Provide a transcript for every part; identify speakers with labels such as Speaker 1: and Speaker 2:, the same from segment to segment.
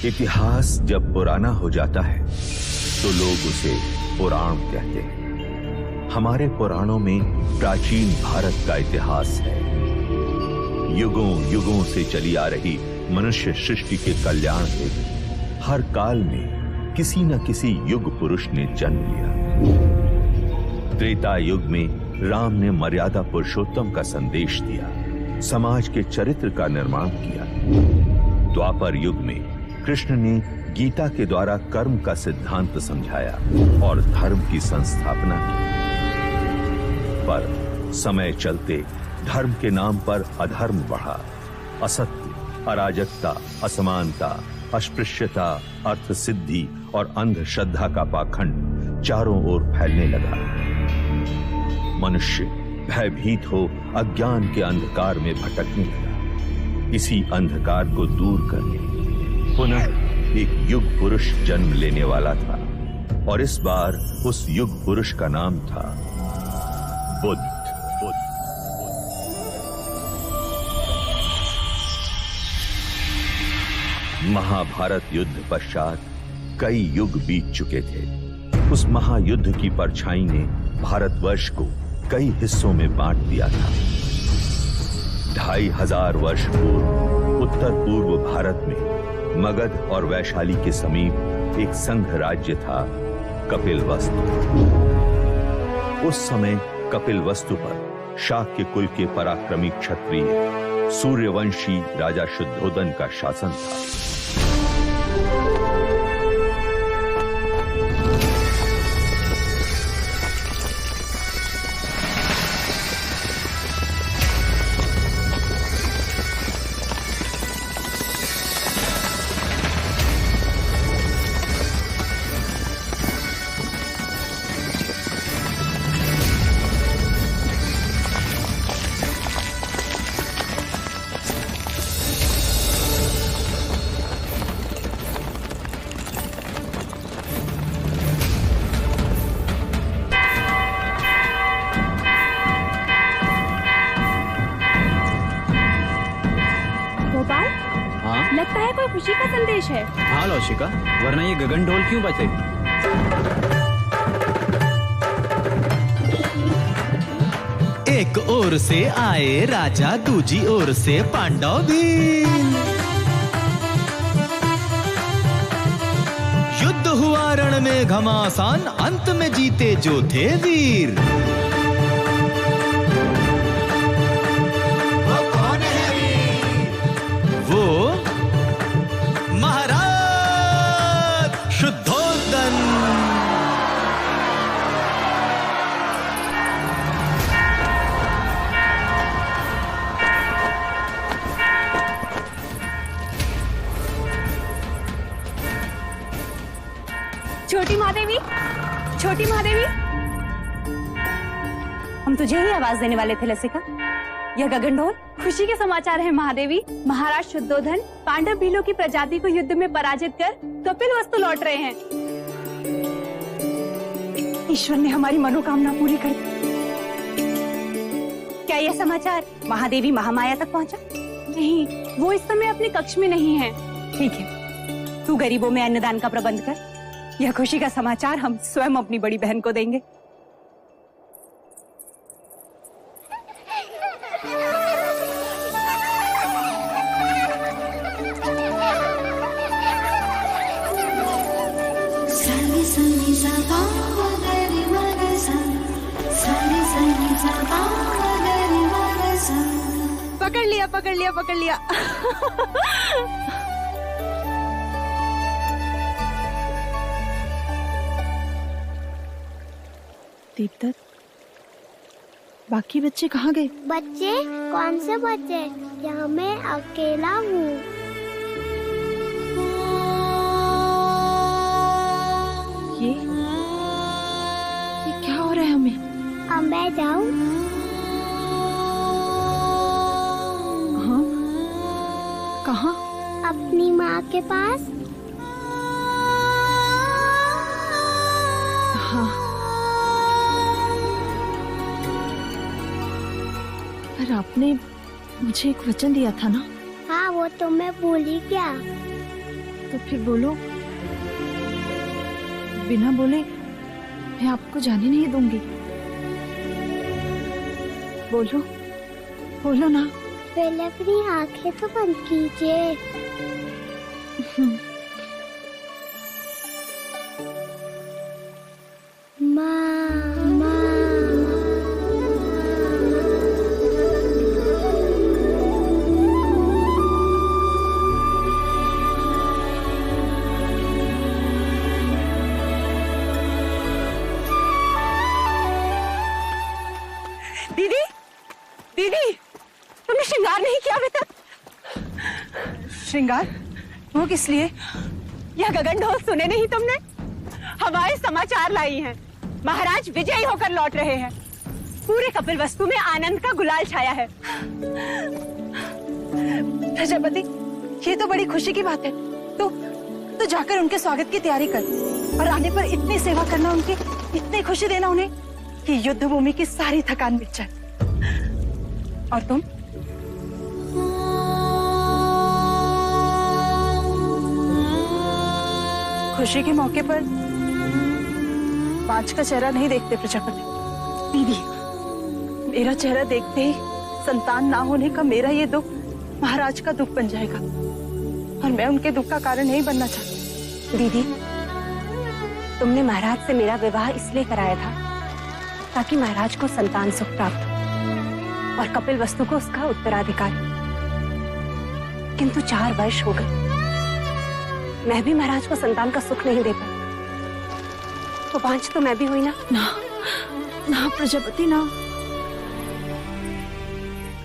Speaker 1: इतिहास जब पुराना हो जाता है तो लोग उसे पुराण कहते हैं। हमारे पुराणों में प्राचीन भारत का इतिहास है। युगों युगों से चली आ रही मनुष्य सृष्टि के कल्याण हेतु हर काल में किसी न किसी युग पुरुष ने जन्म लिया। त्रेता युग में राम ने मर्यादा पुरुषोत्तम का संदेश दिया, समाज के चरित्र का निर्माण किया। द्वापर युग में कृष्ण ने गीता के द्वारा कर्म का सिद्धांत समझाया और धर्म की संस्थापना की। पर समय चलते धर्म के नाम पर अधर्म बढ़ा। असत्य, अराजकता, असमानता, अस्पृश्यता, अर्थ सिद्धि और अंधश्रद्धा का पाखंड चारों ओर फैलने लगा। मनुष्य भयभीत हो अज्ञान के अंधकार में भटकने लगा। इसी अंधकार को दूर करने पुनः एक युग पुरुष जन्म लेने वाला था और इस बार उस युग पुरुष का नाम था बुद्ध। महाभारत युद्ध पश्चात कई युग बीत चुके थे। उस महायुद्ध की परछाई ने भारतवर्ष को कई हिस्सों में बांट दिया था। 2500 वर्ष पूर्व उत्तर पूर्व भारत में मगध और वैशाली के समीप एक संघ राज्य था, कपिलवस्तु। उस समय कपिलवस्तु पर शाक्य कुल के पराक्रमी क्षत्रिय सूर्यवंशी राजा शुद्धोदन का शासन था।
Speaker 2: लगता है कोई खुशी का संदेश है।
Speaker 3: हाँ लौशिका, वरना ये गगन ढोल क्यों बजे?
Speaker 4: एक ओर से आए राजा, दूजी ओर से पांडव भी। युद्ध हुआ रण में घमासान, अंत में जीते जो थे वीर। शुद्धोदन।
Speaker 2: छोटी महादेवी, छोटी महादेवी, हम तुझे ही आवाज देने वाले थे लसिका। यह गगन ढोल खुशी के समाचार है महादेवी। महाराज शुद्धोधन पांडव भीलों की प्रजाति को युद्ध में पराजित कर कपिलवस्तु लौट रहे हैं। ईश्वर ने हमारी मनोकामना पूरी कर दी। क्या यह समाचार महादेवी महामाया तक पहुंचा? नहीं, वो इस समय अपने कक्ष में नहीं है। ठीक है, तू गरीबों में अन्नदान का प्रबंध कर। यह खुशी का समाचार हम स्वयं अपनी बड़ी बहन को देंगे। पकड़ लिया, पकड़ लिया, पकड़ लिया। दीप्त, बाकी बच्चे कहाँ गए?
Speaker 5: बच्चे? कौन से बच्चे? यहाँ मैं अकेला हूँ।
Speaker 2: ये क्या हो रहा है हमें?
Speaker 5: अब मैं जाऊँ?
Speaker 2: हाँ, कहाँ?
Speaker 5: अपनी माँ के पास।
Speaker 2: हाँ, पर आपने मुझे एक वचन दिया था ना?
Speaker 5: हाँ, वो तो मैं भूल ही गया।
Speaker 6: तो फिर बोलो। बिना बोले मैं आपको जाने नहीं दूंगी। बोलो, बोलो ना।
Speaker 5: पहले अपनी आंखें तो बंद कीजिए।
Speaker 2: दीदी, दीदी, तुमने श्रृंगार नहीं किया अभी तक? श्रृंगार? वो किस लिए? यह गगन ढोल सुने नहीं तुमने? हवाएं समाचार लाई हैं। महाराज विजयी होकर लौट रहे हैं। पूरे कपिल वस्तु में आनंद का गुलाल छाया है।
Speaker 6: प्रजापति, ये तो बड़ी खुशी की बात है। तो जाकर उनके स्वागत की तैयारी कर और आने पर इतनी सेवा करना उनकी, इतनी खुशी देना उन्हें कि युद्ध भूमि की सारी थकान मिट जाए। और तुम? खुशी के मौके पर पांच का चेहरा नहीं देखते प्रजापति। दीदी, मेरा चेहरा देखते ही संतान ना होने का मेरा ये दुख महाराज का दुख बन जाएगा और मैं उनके दुख का कारण नहीं बनना चाहती।
Speaker 2: दीदी, तुमने महाराज से मेरा विवाह इसलिए कराया था ताकि महाराज को संतान सुख प्राप्त हो और कपिल वस्तु को उसका उत्तराधिकार। किंतु 4 वर्ष हो गए, मैं भी महाराज को संतान का सुख नहीं दे पाई। तो 5 तो मैं भी हुई ना।
Speaker 6: ना प्रजापति, ना।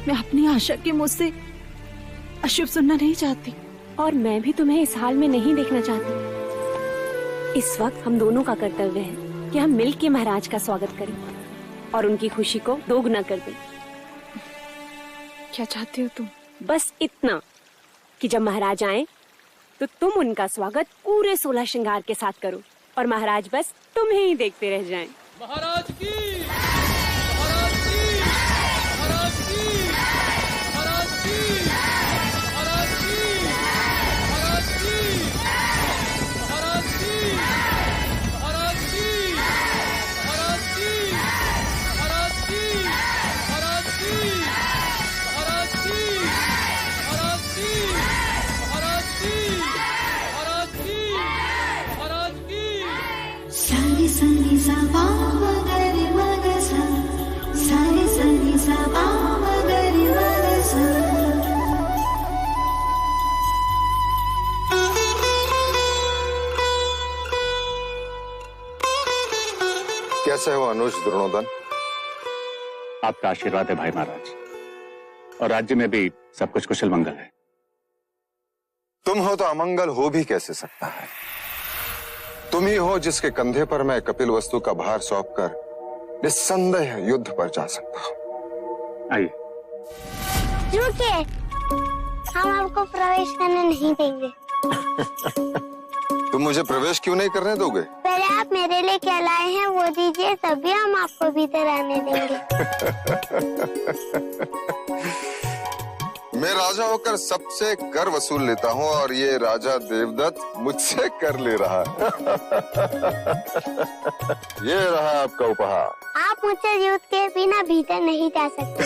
Speaker 6: मैं अपनी आशा के मुंह से अशुभ सुनना नहीं चाहती।
Speaker 2: और मैं भी तुम्हें इस हाल में नहीं देखना चाहती। इस वक्त हम दोनों का कर्तव्य है कि हम मिलकर महाराज का स्वागत करें और उनकी खुशी को दोगुना कर दें।
Speaker 6: क्या चाहती हो तुम?
Speaker 2: बस इतना कि जब महाराज आए तो तुम उनका स्वागत पूरे 16 श्रृंगार के साथ करो और महाराज बस तुम्हें ही देखते रह जाएं।
Speaker 4: महाराज की, महाराज की, महाराज की, महाराज की, महाराज की, महाराज की, महाराज की, महाराज की, महाराज की, महाराज की, महाराज की, महाराज की, महाराज की, महाराज की, महाराज की, महाराज की।
Speaker 7: सारे संगी सा मगरि मगसा, सारे संगी सा मगरि मगसा।
Speaker 8: कैसे हो अनुज द्रोणोदन?
Speaker 9: आपका आशीर्वाद है भाई महाराज, और राज्य में भी सब कुछ कुशल मंगल है।
Speaker 8: तुम हो तो अमंगल हो भी कैसे सकता है? तुम ही हो जिसके कंधे पर मैं कपिल वस्तु का भार सौंपकर निस्संदेह युद्ध पर जा सकता हूं।
Speaker 9: आइए।
Speaker 5: रुकिए, हम आपको प्रवेश करने नहीं देंगे।
Speaker 8: तुम मुझे प्रवेश क्यों नहीं करने दोगे?
Speaker 5: पहले आप मेरे लिए क्या लाए हैं वो दीजिए, तभी हम आपको भीतर आने देंगे।
Speaker 8: मैं राजा होकर सबसे कर वसूल लेता हूँ और ये राजा देवदत्त मुझसे कर ले रहा है। ये रहा आपका उपहार।
Speaker 5: आप मुझसे युद्ध के बिना भीतर नहीं जा सकते।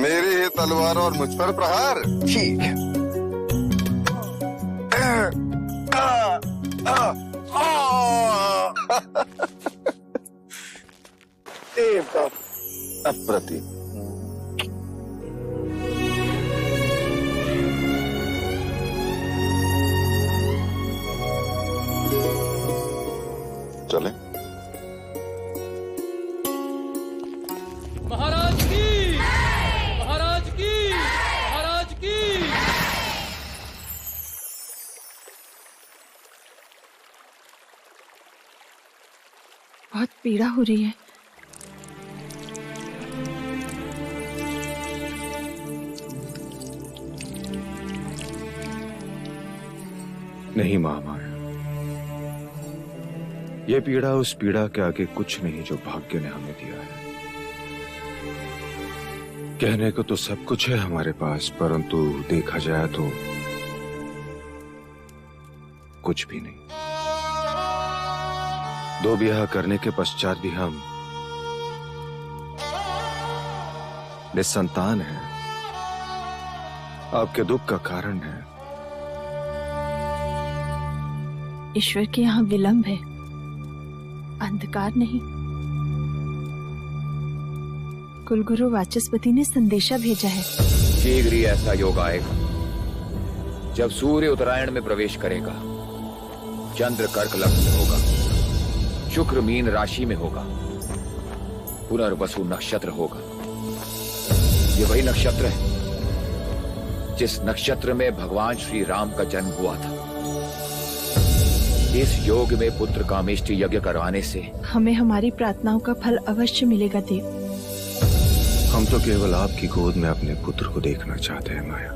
Speaker 8: मेरी ही तलवार और मुझ पर प्रहार। ठीक है। अप्रतिम। चले।
Speaker 4: महाराज की, महाराज की, महाराज की।
Speaker 6: बहुत पीड़ा हो रही है।
Speaker 1: नहीं महामाया, ये पीड़ा उस पीड़ा के आगे कुछ नहीं जो भाग्य ने हमें दिया है।
Speaker 8: कहने को तो सब कुछ है हमारे पास, परंतु देखा जाए तो कुछ भी नहीं। 2 ब्याह करने के पश्चात भी हम निसंतान हैं। आपके दुख का कारण है।
Speaker 6: ईश्वर के यहाँ विलंब है, अंधकार नहीं। कुलगुरु वाचस्पति ने संदेशा भेजा है।
Speaker 10: शीघ्र ही ऐसा योग आएगा जब सूर्य उत्तरायण में प्रवेश करेगा, चंद्र कर्क लग्न में होगा, शुक्र मीन राशि में होगा, पुनर्वसु नक्षत्र होगा। ये वही नक्षत्र है जिस नक्षत्र में भगवान श्री राम का जन्म हुआ था। इस योग में पुत्र कामेष्टि यज्ञ करवाने से
Speaker 6: हमें हमारी प्रार्थनाओं का फल अवश्य मिलेगा देव।
Speaker 8: हम तो केवल आपकी गोद में अपने पुत्र को देखना चाहते हैं माया।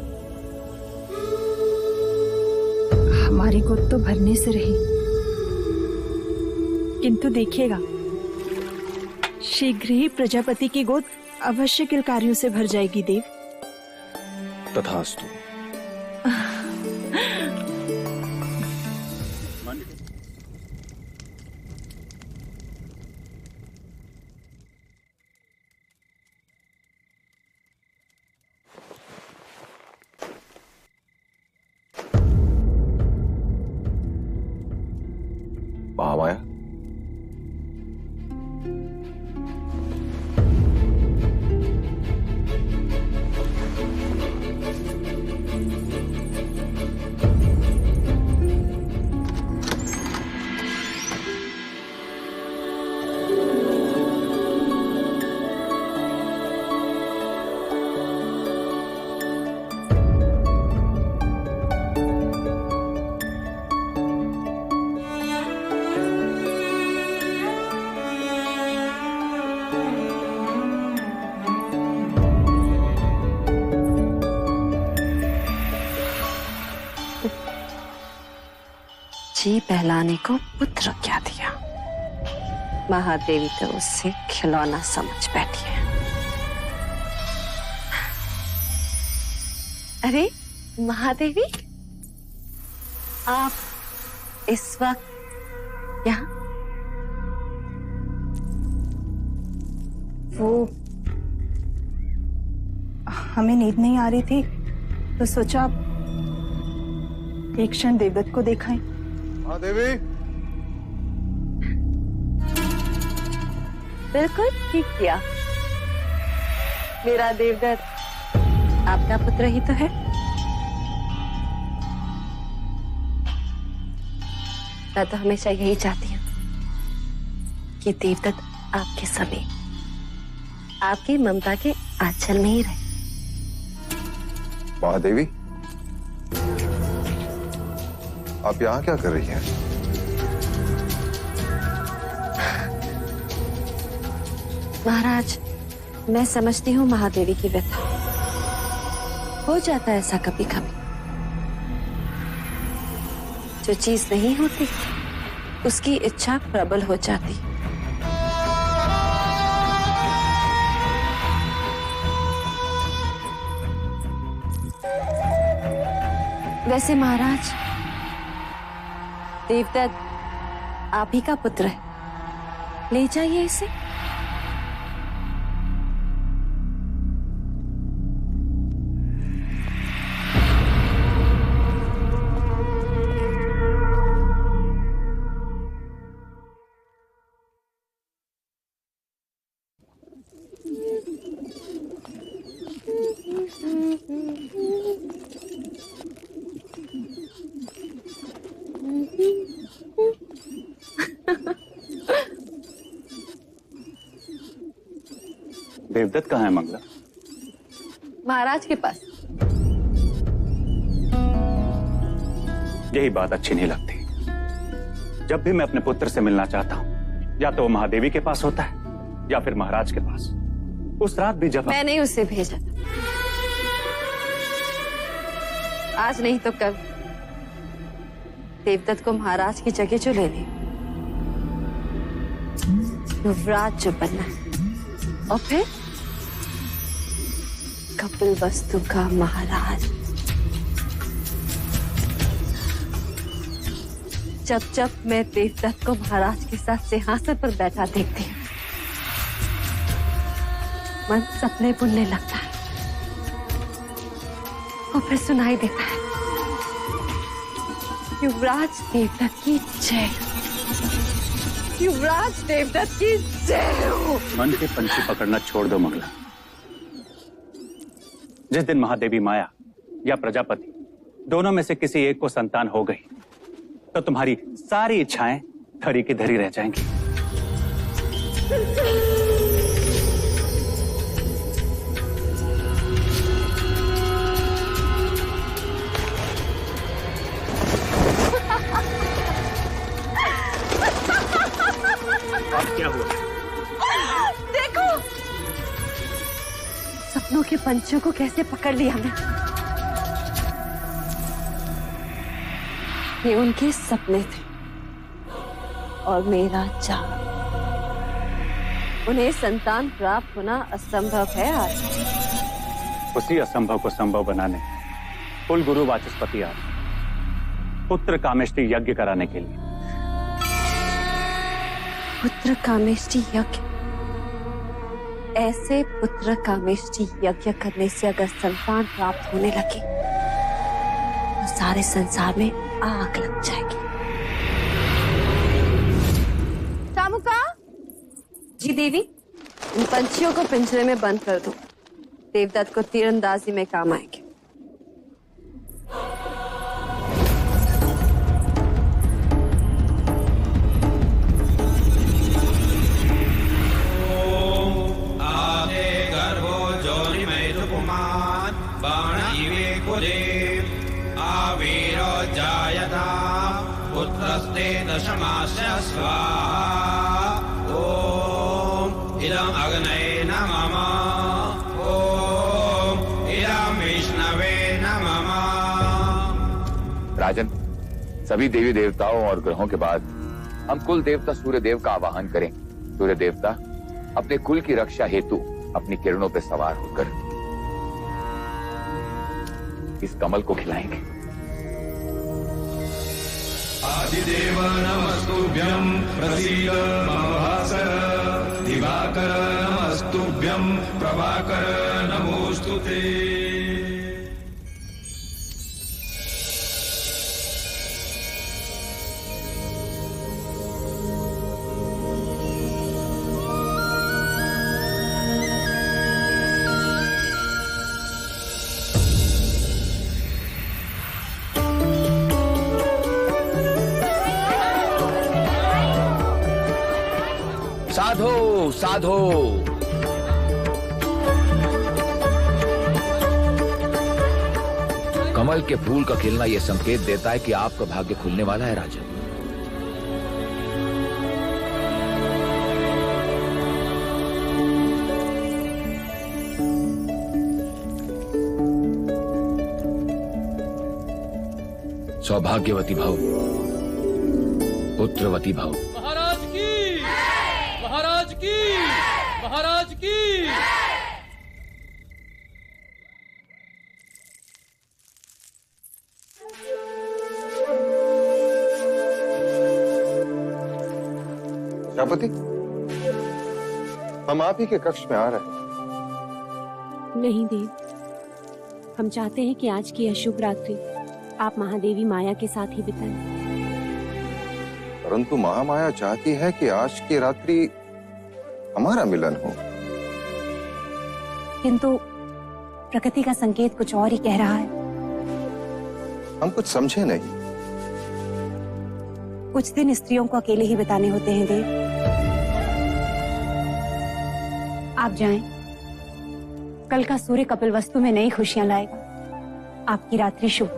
Speaker 6: हमारी गोद तो भरने से रही, किंतु देखिएगा शीघ्र ही प्रजापति की गोद अवश्य किलकारियों से भर जाएगी देव।
Speaker 8: तथास्तु। महामाया,
Speaker 11: जी बहलाने को पुत्र क्या दिया, महादेवी तो उससे खिलौना समझ बैठी है। अरे महादेवी, आप इस वक्त यहाँ?
Speaker 6: वो हमें नींद नहीं आ रही थी तो सोचा एक क्षण देवदत्त को देखाएं।
Speaker 8: देवी,
Speaker 11: बिल्कुल ठीक किया। मेरा देवदत्त आपका पुत्र ही तो है। मैं तो हमेशा यही चाहती हूँ कि देवदत्त आपके समीप, आपकी ममता के आंचल में ही रहे।
Speaker 8: महादेवी, आप यहाँ क्या कर रही हैं?
Speaker 11: महाराज, मैं समझती हूँ महादेवी की व्यथा। हो जाता है ऐसा कभी कभी। जो चीज नहीं होती उसकी इच्छा प्रबल हो जाती। वैसे महाराज, देवदत्त आप ही का पुत्र है, ले जाइए इसे।
Speaker 9: देवदत्त कहाँ है मंगला?
Speaker 11: महाराज के पास।
Speaker 9: यही बात अच्छी नहीं लगती। जब भी मैं अपने पुत्र से मिलना चाहता हूँ, या तो वो महादेवी के पास होता है या फिर महाराज के पास। उस रात भी जब
Speaker 11: मैंने उसे भेजा था, आज नहीं तो कल देवदत्त को महाराज की जगह जो लेनी, युवराज जो बनना है, और फिर कपिल वस्तु का महाराज। जब जब मैं देवदत्त को महाराज के साथ सिंहासन पर बैठा देखती हूँ, मन सपने बुनने लगता है और फिर सुनाई देता है, युवराज देवदत्त की जय, युवराज देवदत्त की जय हो।
Speaker 9: मन के पंछी पकड़ना छोड़ दो मंगला। जिस दिन महादेवी माया या प्रजापति दोनों में से किसी एक को संतान हो गई तो तुम्हारी सारी इच्छाएं धरी की धरी रह जाएंगी। अब क्या हुआ?
Speaker 11: देखो सपनों के पंछियों को कैसे पकड़ लिया मैं। ये उनके सपने थे और मेरा जाल। उन्हें संतान प्राप्त होना असंभव है आज।
Speaker 9: उसी असंभव को संभव बनाने कुल गुरु वाचस्पति आए पुत्र कामेष्टि यज्ञ कराने के लिए।
Speaker 11: पुत्र कामेष्टि यज्ञ? ऐसे पुत्र कामेष्टि यज्ञ करने से अगर संतान प्राप्त होने लगे तो सारे संसार में आग लग जाएगी। चामुका जी देवी, इन पंछियों को पिंजरे में बंद कर दो। देवदत्त को तीरंदाजी में काम आएंगे।
Speaker 12: पुत्रस्ते दशमास्य स्वाहा। ओम इदं अग्नये नमः। ओम इदं विष्णवे नमः।
Speaker 10: राजन, सभी देवी देवताओं और ग्रहों के बाद हम कुल देवता सूर्य देव का आवाहन करें। सूर्य देवता अपने कुल की रक्षा हेतु अपनी किरणों पर सवार होकर इस कमल को खिलाएंगे।
Speaker 12: आदिदेव नमस्तुभ्यं प्रसीद मम भास्कर। दिवाकर नमस्तुभ्यं प्रभाकर नमोस्तुते।
Speaker 10: साधो साधो। कमल के फूल का खिलना यह संकेत देता है कि आपका भाग्य खुलने वाला है राजन। सौभाग्यवती भव, पुत्रवती भव।
Speaker 13: महाराज की, महाराज की, महाराज की।
Speaker 8: प्रजापति, हम आप ही के कक्ष में आ रहे हैं।
Speaker 2: नहीं देव, हम चाहते हैं कि आज की अशुभ रात्रि आप महादेवी माया के साथ ही बिताएं।
Speaker 8: परंतु महामाया चाहती है कि आज की रात्रि हमारा मिलन हो।
Speaker 2: किंतु प्रकृति का संकेत कुछ और ही कह रहा है।
Speaker 8: हम कुछ समझे नहीं।
Speaker 2: कुछ दिन स्त्रियों को अकेले ही बिताने होते हैं देव। आप जाएं। कल का सूर्य कपिल वस्तु में नई खुशियां लाएगा। आपकी रात्रि शुभ।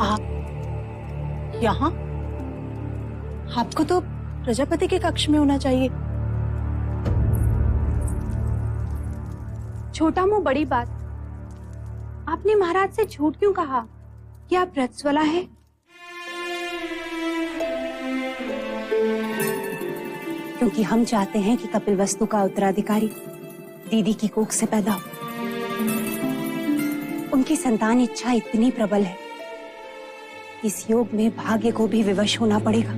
Speaker 6: आप यहाँ? आपको तो प्रजापति के कक्ष में होना चाहिए।
Speaker 2: छोटा मुंह बड़ी बात। आपने महाराज से झूठ क्यों कहा कि आप रजस्वला हैं? क्योंकि हम चाहते हैं कि कपिलवस्तु का उत्तराधिकारी दीदी की कोख से पैदा हो। उनकी संतान इच्छा इतनी प्रबल है, इस योग में भाग्य को भी विवश होना पड़ेगा।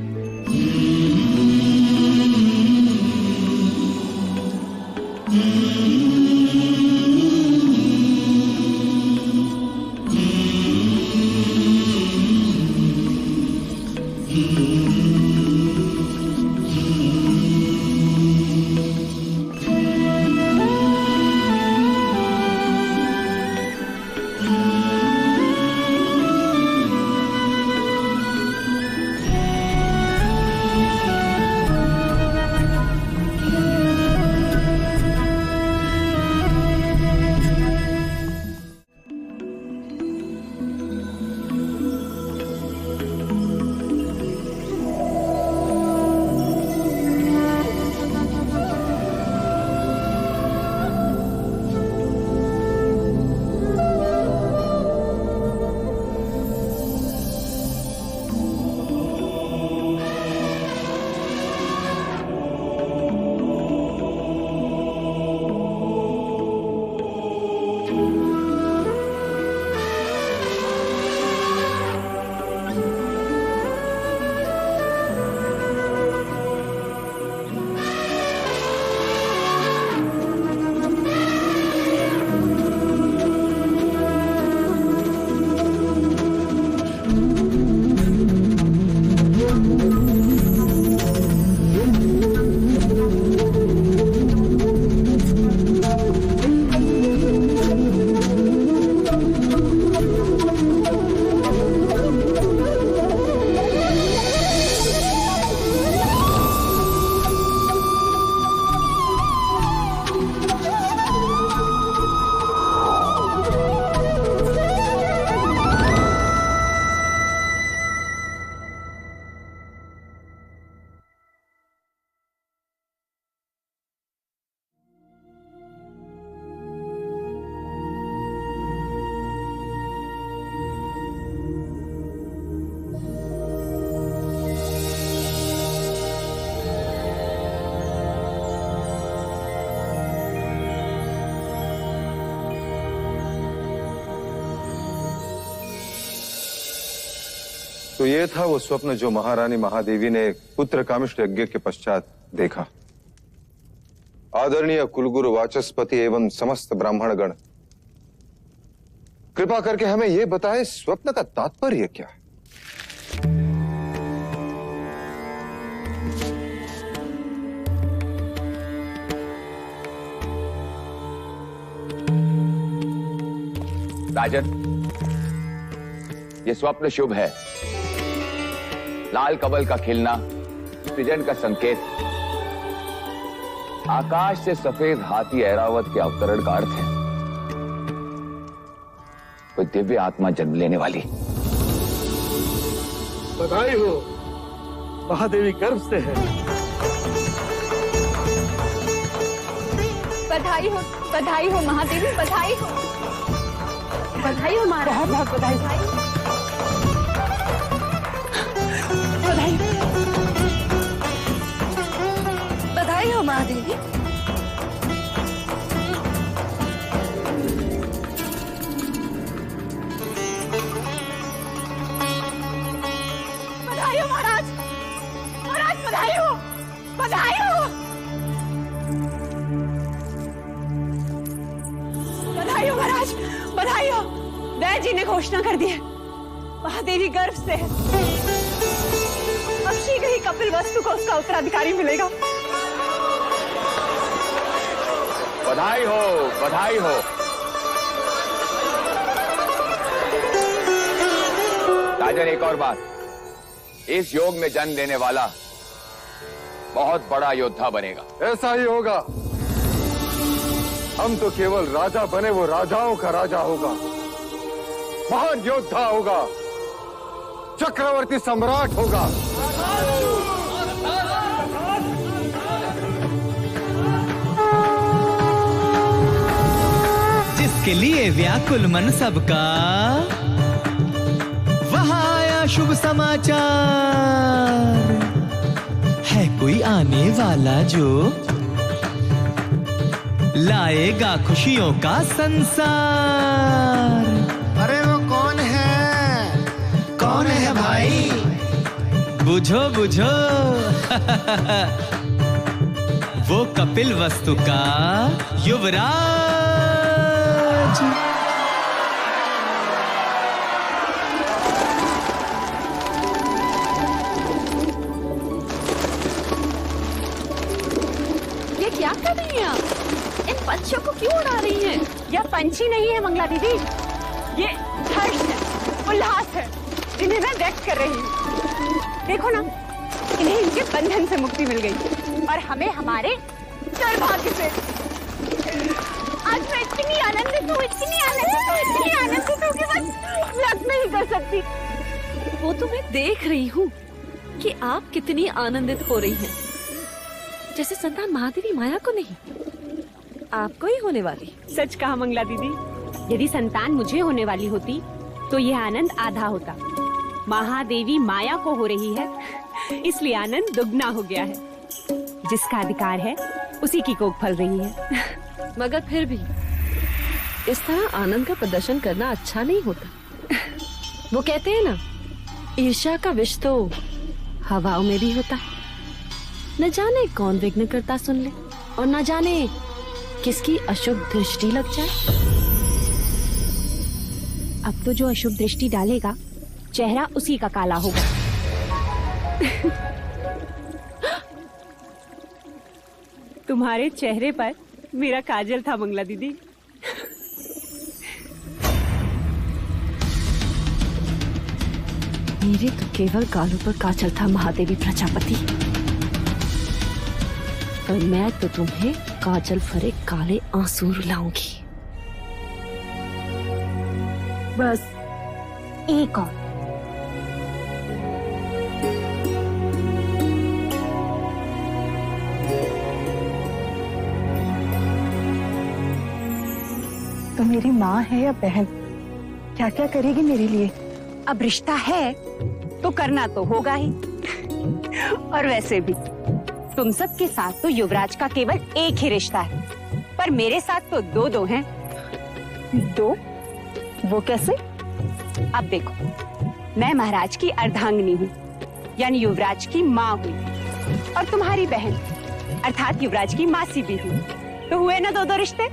Speaker 8: तो ये था वो स्वप्न जो महारानी महादेवी ने पुत्र कामिष्ठ यज्ञ के पश्चात देखा। आदरणीय कुलगुरु वाचस्पति एवं समस्त ब्राह्मणगण, कृपा करके हमें यह बताएं स्वप्न का तात्पर्य क्या है?
Speaker 10: राजन, ये स्वप्न शुभ है। लाल कमल का खिलना सृजन का संकेत, आकाश से सफेद हाथी ऐरावत के अवतरण का अर्थ है। कोई दिव्य आत्मा जन्म लेने वाली।
Speaker 14: बधाई हो, महादेवी गर्भ से है।
Speaker 2: बधाई हो महादेवी, बधाई हो महाराज।
Speaker 6: बहुत बहुत बधाई। बधाई हो महादेवी।
Speaker 2: बधाई हो महाराज, बधाई हो महाराज। बधाई हो। वैद्य जी ने घोषणा कर दी है, महादेवी गर्भ से है। अब शीघ्र ही कपिलवस्तु को उसका उत्तराधिकारी मिलेगा।
Speaker 10: बधाई हो, बधाई हो। राजन, एक और बात, इस योग में जन्म लेने वाला बहुत बड़ा योद्धा बनेगा।
Speaker 8: ऐसा ही होगा। हम तो केवल राजा बने, वो राजाओं का राजा होगा, महान योद्धा होगा, चक्रवर्ती सम्राट होगा।
Speaker 4: जिसके लिए व्याकुल मन सबका, वहां आया शुभ समाचार। है कोई आने वाला जो लाएगा खुशियों का संसार।
Speaker 15: अरे वो कौन है?
Speaker 4: कौन है भाई? बुझो बुझो वो कपिल वस्तु का युवराज।
Speaker 2: ये क्या कर रही हैं आप? इन पंछियों को क्यों उड़ा रही हैं? यह पंछी नहीं है मंगला दीदी, ये हर्ष है, उल्लास है, इन्हें मैं व्यक्त कर रही हूँ। देखो ना, इन्हें इनके बंधन से मुक्ति मिल गई और हमें हमारे सौभाग्य से। आज मैं इतनी आनंदित हूँ, इतनी आनंदित हूँ, इतनी आनंदित हूँ कि बस व्यक्त नहीं कर सकती।
Speaker 11: वो तो मैं देख रही हूँ कि आप कितनी आनंदित हो रही हैं। जैसे संतान महादेवी माया को नहीं, आपको ही होने वाली।
Speaker 2: सच कहा मंगला दीदी, यदि संतान मुझे होने वाली होती तो यह आनंद आधा होता। महादेवी माया को हो रही है, इसलिए आनंद दुगना हो गया है। जिसका अधिकार है उसी की कोख फल रही है।
Speaker 11: मगर फिर भी इस तरह आनंद का प्रदर्शन करना अच्छा नहीं होता। वो कहते हैं ना, ईर्ष्या का विष तो हवाओं में भी होता है। न जाने कौन विघ्न करता सुन ले और न जाने किसकी अशुभ दृष्टि लग जाए।
Speaker 2: अब तो जो अशुभ दृष्टि डालेगा चेहरा उसी का काला होगा। तुम्हारे चेहरे पर मेरा काजल था मंगला दीदी।
Speaker 11: मेरे तो केवल गालों पर काजल था महादेवी प्रजापति, और मैं तो तुम्हें काजल भरे काले आंसू रुलाऊंगी।
Speaker 2: बस एक और।
Speaker 6: तो मेरी माँ है या बहन, क्या क्या करेगी मेरे लिए?
Speaker 2: अब रिश्ता है तो करना तो होगा ही। और वैसे भी तुम सबके साथ तो युवराज का केवल एक ही रिश्ता है, पर मेरे साथ तो दो दो हैं।
Speaker 6: दो? वो कैसे?
Speaker 2: अब देखो, मैं महाराज की अर्धांगिनी हूँ, यानी युवराज की माँ हुई, और तुम्हारी बहन अर्थात युवराज की मासी भी हुई। तो हुए ना दो दो रिश्ते।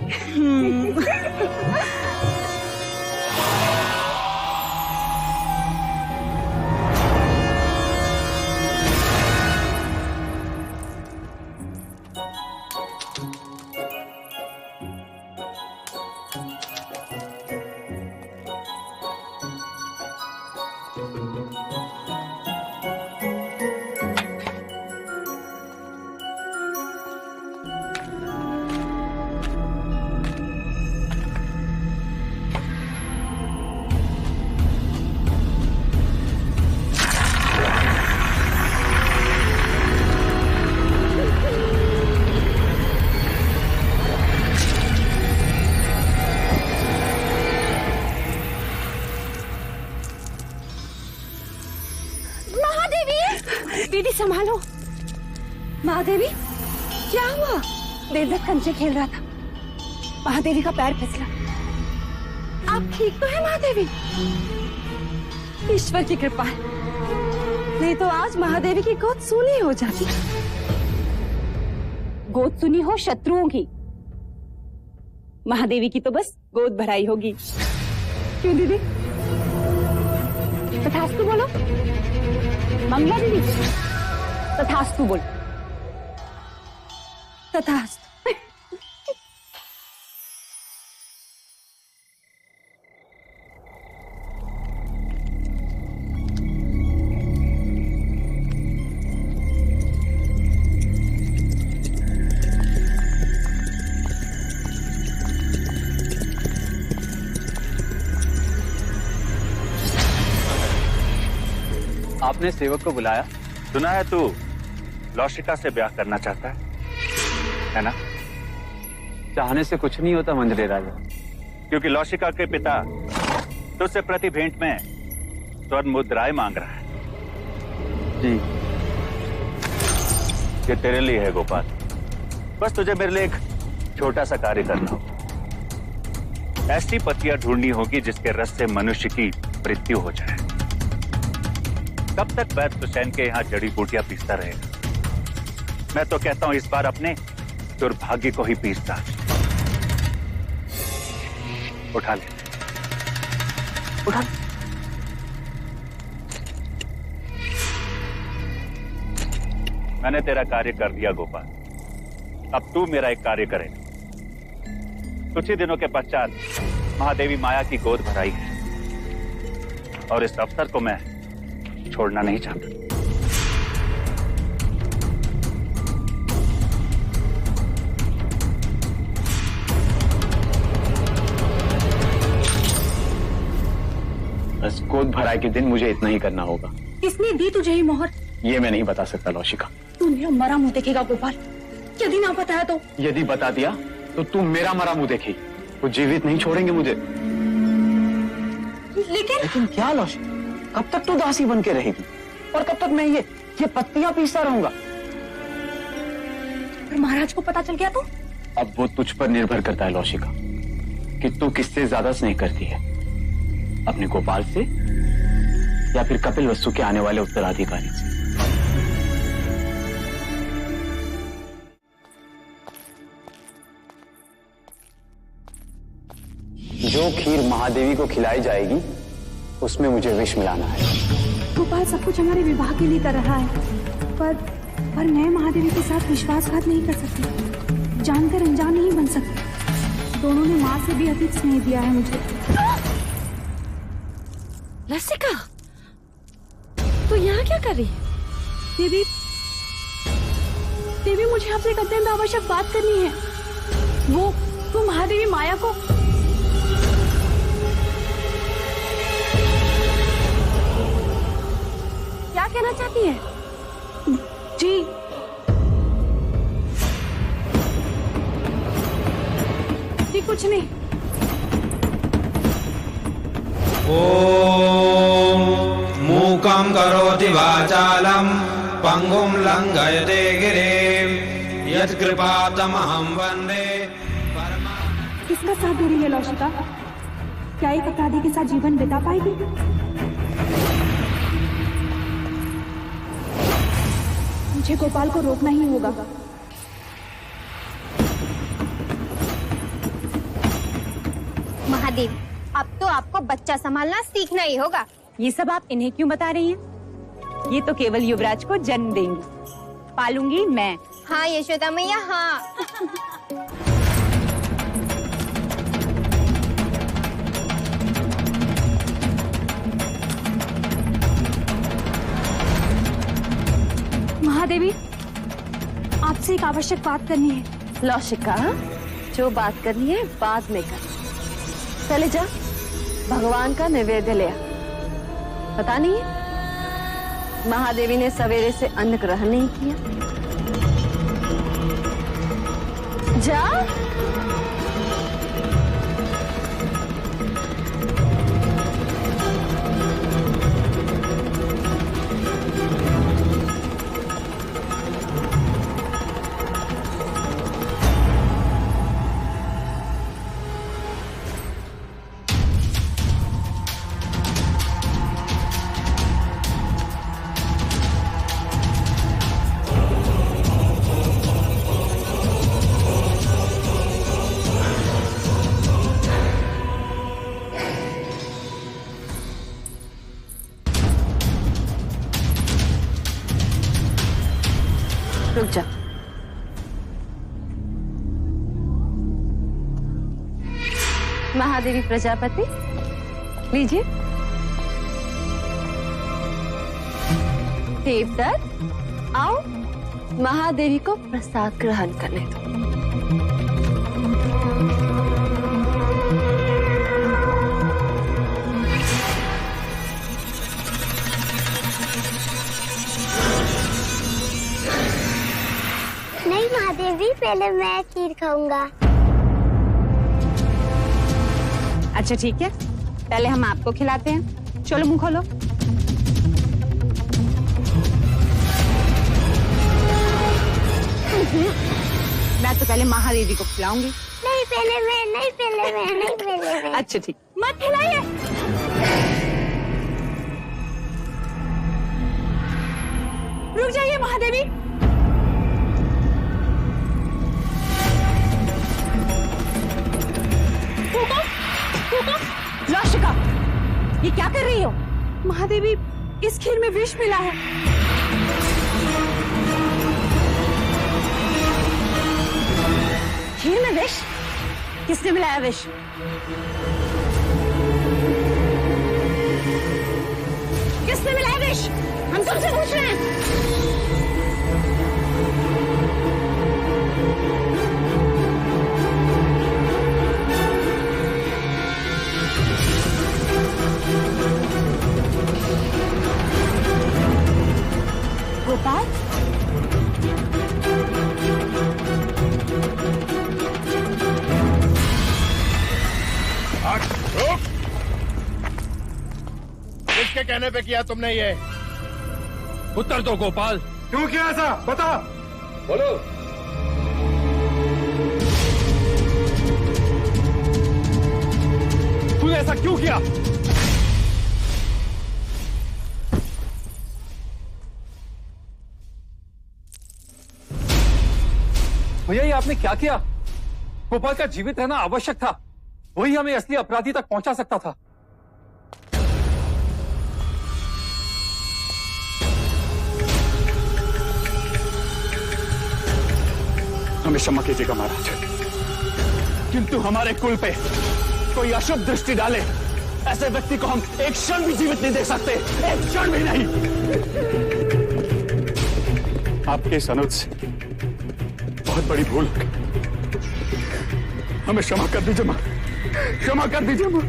Speaker 2: दीदी संभालो। महादेवी, क्या हुआ? देवदत्त कंचे खेल रहा था, महादेवी का पैर फिसला। आप ठीक तो है महादेवी? ईश्वर की कृपा है, नहीं तो आज महादेवी की गोद सूनी हो जाती। गोद सुनी हो शत्रुओं की, महादेवी की तो बस गोद भराई होगी। क्यों दीदी? तथास्तु बोलो मंगला दीदी, तथास्तु बोलो। तथास्तु।
Speaker 3: आपने सेवक को बुलाया?
Speaker 9: सुना है तू लौशिका से ब्याह करना चाहता है ना?
Speaker 3: चाहने से कुछ नहीं होता मंजरे राजा,
Speaker 9: क्योंकि लौशिका के पिता तुझसे प्रति भेंट में स्वर्ण मुद्राएं मांग रहा है।
Speaker 3: जी।
Speaker 9: ये तेरे लिए है गोपाल, बस तुझे मेरे लिए एक छोटा सा कार्य करना होगा। ऐसी पतियां ढूंढनी होगी जिसके रस से मनुष्य की मृत्यु हो जाए। तब तक वैद्य हुसैन के यहाँ जड़ी बूटियां पीसता रहेगा। मैं तो कहता हूं इस बार अपने दुर्भाग्य को ही पीसता। उठा ले, उठा। मैंने तेरा कार्य कर दिया गोपाल, अब तू मेरा एक कार्य करेगा। कुछ ही दिनों के पश्चात महादेवी माया की गोद भराई है और इस अवसर को मैं छोड़ना नहीं चाहता।
Speaker 3: बस गोद भराई के दिन मुझे इतना ही करना होगा।
Speaker 2: किसने दी तुझे ये मोहर?
Speaker 3: ये मैं नहीं बता सकता लौशिका।
Speaker 2: तू मेरा मरा मुंह देखेगा गोपाल, यदि ना बताया तो?
Speaker 3: यदि बता दिया तो तुम मेरा मरा मुंह देखेगी, वो जीवित नहीं छोड़ेंगे मुझे। लेकिन क्या लौशिका, कब तक तू दासी बन के रहेगी और कब तक मैं ये पत्तियां पीसता रहूंगा?
Speaker 2: महाराज को पता चल गया तो?
Speaker 3: अब वो तुझ पर निर्भर करता है लौशिका कि तू किससे ज्यादा स्नेह करती है, अपने गोपाल से या फिर कपिल वस्तु के आने वाले उत्तराधिकारी से। जो खीर महादेवी को खिलाई जाएगी उसमें मुझे विष मिलाना है।
Speaker 2: गोपाल सब कुछ हमारे विवाह के लिए कर रहा है, पर मैं महादेवी के साथ विश्वासघात नहीं कर सकती, जानकर अनजान नहीं बन सकती। दोनों ने माँ से भी अधिक स्नेह दिया है मुझे।
Speaker 11: लसिका, तू यहाँ क्या कर रही है?
Speaker 2: देवी मुझे आपसे एक अत्यंत आवश्यक बात करनी है। वो महादेवी माया को क्या कहना चाहती है? जी कुछ नहीं।
Speaker 12: ओम मूकं करोति वाचालं पंगुं लंघयते गिरिं यत्कृपातमहं वन्दे।
Speaker 2: किसका साथ दे रही है लौशिका? क्या एक अपराधी के साथ जीवन बिता पाएगी? मुझे गोपाल को रोकना ही होगा।
Speaker 5: महादेव, अब तो आपको बच्चा संभालना सीखना ही होगा।
Speaker 2: ये सब आप इन्हें क्यों बता रही हैं? ये तो केवल युवराज को जन्म देंगी, पालूंगी मैं।
Speaker 5: हाँ यशोदा मैया, हाँ।
Speaker 2: महादेवी, आपसे एक आवश्यक बात करनी है।
Speaker 11: लौशिका, जो बात करनी है बाद में कर। चले जा, भगवान का नैवेद्य ले आ। पता नहीं है महादेवी ने सवेरे से अन्न ग्रहण नहीं किया। जा। रुक जा। महादेवी प्रजापति, लीजिए। देवदत्त, आओ महादेवी को प्रसाद ग्रहण करने दो।
Speaker 5: महादेवी, पहले मैं खीर खाऊंगा।
Speaker 2: अच्छा ठीक है, पहले हम आपको खिलाते हैं। चलो मुंह खोलो। मैं तो पहले महादेवी को खिलाऊंगी।
Speaker 5: नहीं पहले मैं, नहीं पहले मैं, नहीं पहले मैं।
Speaker 2: अच्छा ठीक, मत खिलाइए। रुक जाइए महादेवी। लौशिका, ये क्या कर रही हो? महादेवी, इस खीर में विष मिला है। खीर में विष? किसने मिलाया विष? किसने मिलाया विष? हम तुमसे पूछ रहे हैं। गोपाल,
Speaker 16: किसके कहने पे किया तुमने ये?
Speaker 12: उत्तर दो गोपाल।
Speaker 16: क्यों किया ऐसा? बता।
Speaker 12: बोलो।
Speaker 16: तूने ऐसा क्यों किया?
Speaker 12: भैया, ये आपने क्या किया? गोपाल का जीवित रहना आवश्यक था, वही हमें असली अपराधी तक पहुंचा सकता था।
Speaker 3: हमें क्षमा कीजिएगा महाराज, किंतु हमारे कुल पे कोई अशुभ दृष्टि डाले ऐसे व्यक्ति को हम एक क्षण भी जीवित नहीं देख सकते, एक क्षण भी नहीं। आपके इस अनुज से बहुत बड़ी भूल हो गई, हमें क्षमा कर दीजिए मां, क्षमा कर दीजिए मां।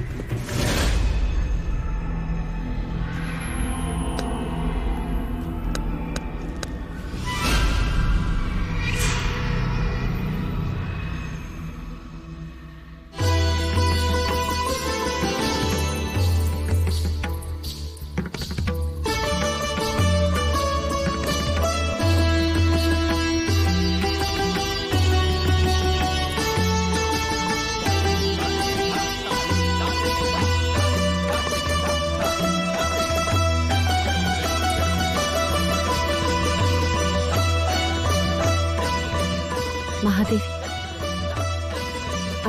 Speaker 11: महादेवी,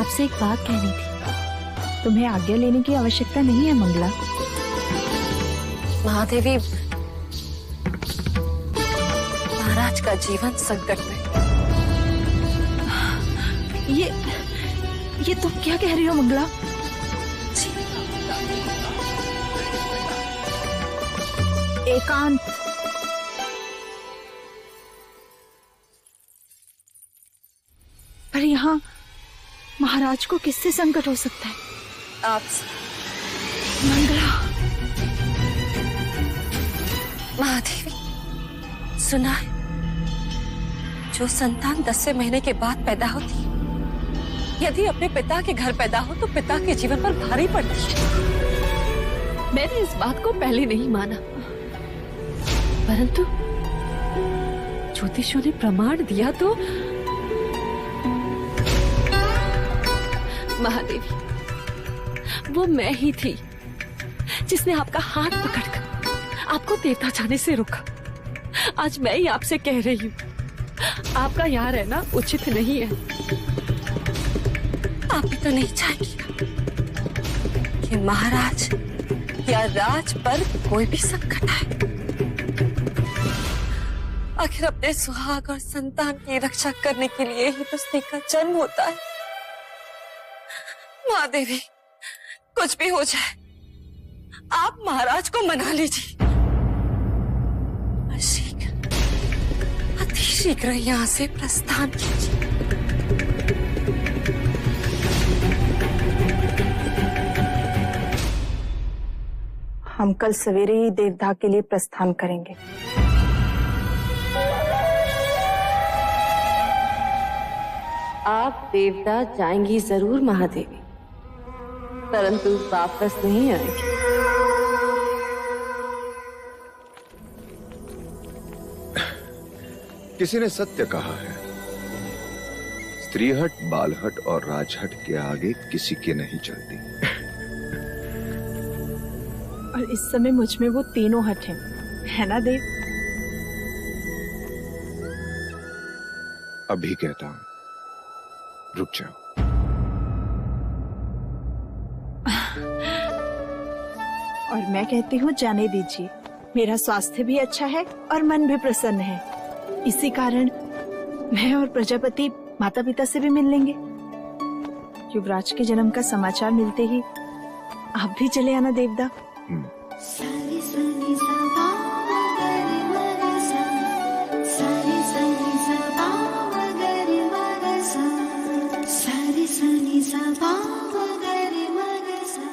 Speaker 11: आपसे एक बात कहनी थी।
Speaker 17: तुम्हें आज्ञा लेने की आवश्यकता नहीं है मंगला।
Speaker 11: महादेवी, महाराज का जीवन संकट में।
Speaker 17: ये तुम क्या कह रही हो मंगला? एकांत, पर यहाँ महाराज को किससे संकट हो सकता है?
Speaker 11: आपसे।
Speaker 17: मंगला।
Speaker 11: महादेवी, सुना है, जो संतान 10वें महीने के बाद पैदा होती है, यदि अपने पिता के घर पैदा हो तो पिता के जीवन पर भारी पड़ती है। मैंने इस बात को पहले नहीं माना, परंतु ज्योतिषियों ने प्रमाण दिया तो महादेवी, वो मैं ही थी जिसने आपका हाथ पकड़कर आपको देवता जाने से रोका। आज मैं ही आपसे कह रही हूँ, आपका यहाँ रहना उचित नहीं है। आप भी तो नहीं चाहेंगे कि महाराज या राज पर कोई भी संकट आए। आखिर अपने सुहाग और संतान की रक्षा करने के लिए ही तो स्त्री का जन्म होता है। महादेवी, कुछ भी हो जाए, आप महाराज को मना लीजिए। शीघ्र, अति शीघ्र यहाँ से प्रस्थान कीजिए।
Speaker 17: हम कल सवेरे ही देवदाह के लिए प्रस्थान करेंगे।
Speaker 11: आप देवता जाएंगी जरूर महादेवी, परंतु वापस नहीं आएंगी।
Speaker 8: किसी ने सत्य कहा है, स्त्रीहट, बालहट और राजहट के आगे किसी के नहीं चलती।
Speaker 17: और इस समय मुझ में वो तीनों हट हैं, है ना देव?
Speaker 8: अभी कहता हूं, रुक जाओ।
Speaker 17: और मैं कहती हूँ जाने दीजिए, मेरा स्वास्थ्य भी अच्छा है और मन भी प्रसन्न है। इसी कारण मैं और प्रजापति माता पिता से भी मिल लेंगे। युवराज के जन्म का समाचार मिलते ही आप भी चले आना देवदा।
Speaker 7: सारी सनी सा पा मगरी मगा सा, सारी सनी सा पा मगरी मगा सा, सारी सनी सा पा मगरी मगा सा।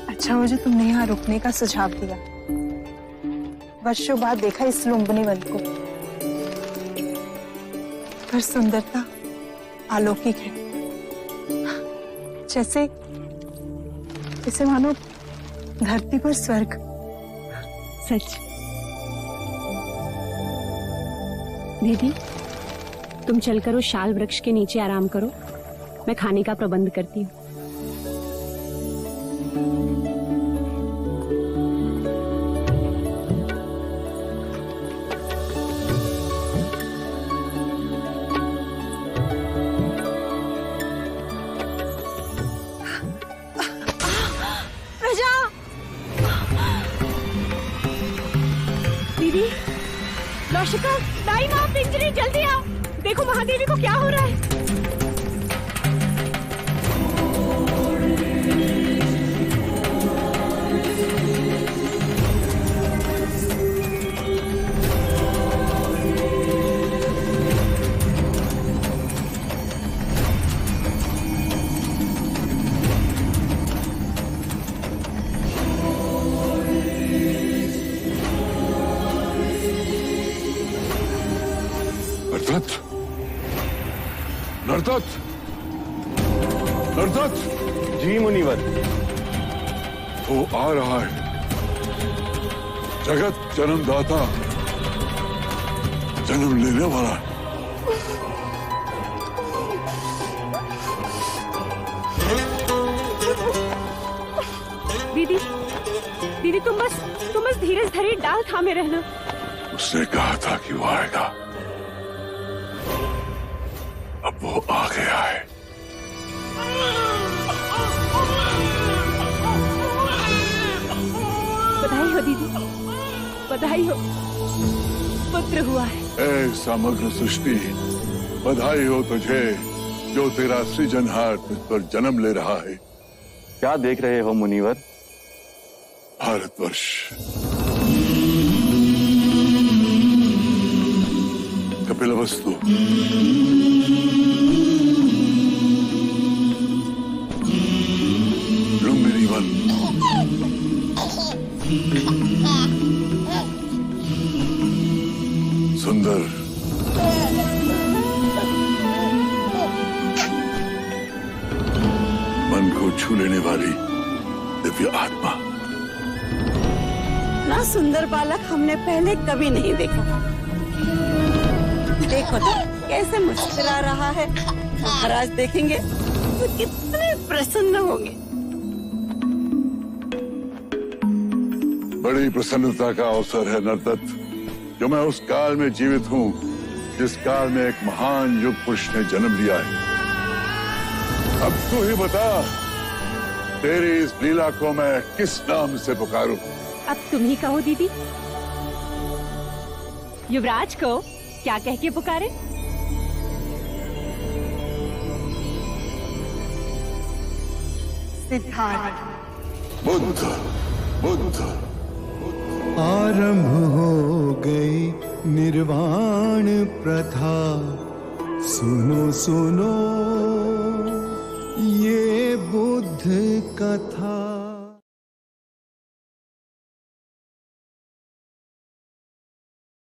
Speaker 17: अच्छा हो जो तुमने यहाँ रुकने का सुझाव दिया। वर्षों बाद देखा इस लुम्बनी वन को, पर सुंदरता अलौकिक है। जैसे जैसे मानो धरती पर स्वर्ग।
Speaker 2: सच। दीदी, तुम चलकर उस शाल वृक्ष के नीचे आराम करो, मैं खाने का प्रबंध करती हूँ। दीदी, लौशिका, दाई माँ, पिंजरी, जल्दी आओ। देखो महादेवी को क्या हो रहा है।
Speaker 16: नरदत्त, नरदत्त।
Speaker 18: जी मुनिवर।
Speaker 16: वो आ रहा है, जगत जन्मदाता, जन्म लेने वाला है।
Speaker 2: दीदी, दीदी तुम बस धीरज धरी डाल थामे रहना।
Speaker 16: उसने कहा था कि वो आएगा, अब वो आ गया है।
Speaker 2: बधाई हो दीदी, बधाई हो, पुत्र हुआ है।
Speaker 16: ऐ समग्र सृष्टि, बधाई हो तुझे जो तेरा सृजनहार तुझ पर जन्म ले रहा है।
Speaker 18: क्या देख रहे हो मुनिवर?
Speaker 16: भारतवर्ष, कपिलवस्तु, लुम्बिनी वन, सुंदर, मन को छू लेने वाली दिव्य आत्मा।
Speaker 6: ना सुंदर बालक हमने पहले कभी नहीं देखा। देखो तो कैसे मुस्कुरा रहा है। महाराज देखेंगे तो कितने प्रसन्न होंगे।
Speaker 16: बड़ी प्रसन्नता का अवसर है नरदत्त, जो मैं उस काल में जीवित हूँ जिस काल में एक महान युग पुरुष ने जन्म लिया है। अब तू ही बता, तेरी इस लीला को मैं किस नाम से पुकारूं?
Speaker 2: अब तुम ही कहो दीदी। युवराज को क्या कह के पुकारे?
Speaker 6: सिद्धार्थ।
Speaker 16: बुद्ध, बुद्ध,
Speaker 15: आरंभ हो गई निर्वाण प्रथा। सुनो सुनो ये बुद्ध कथा।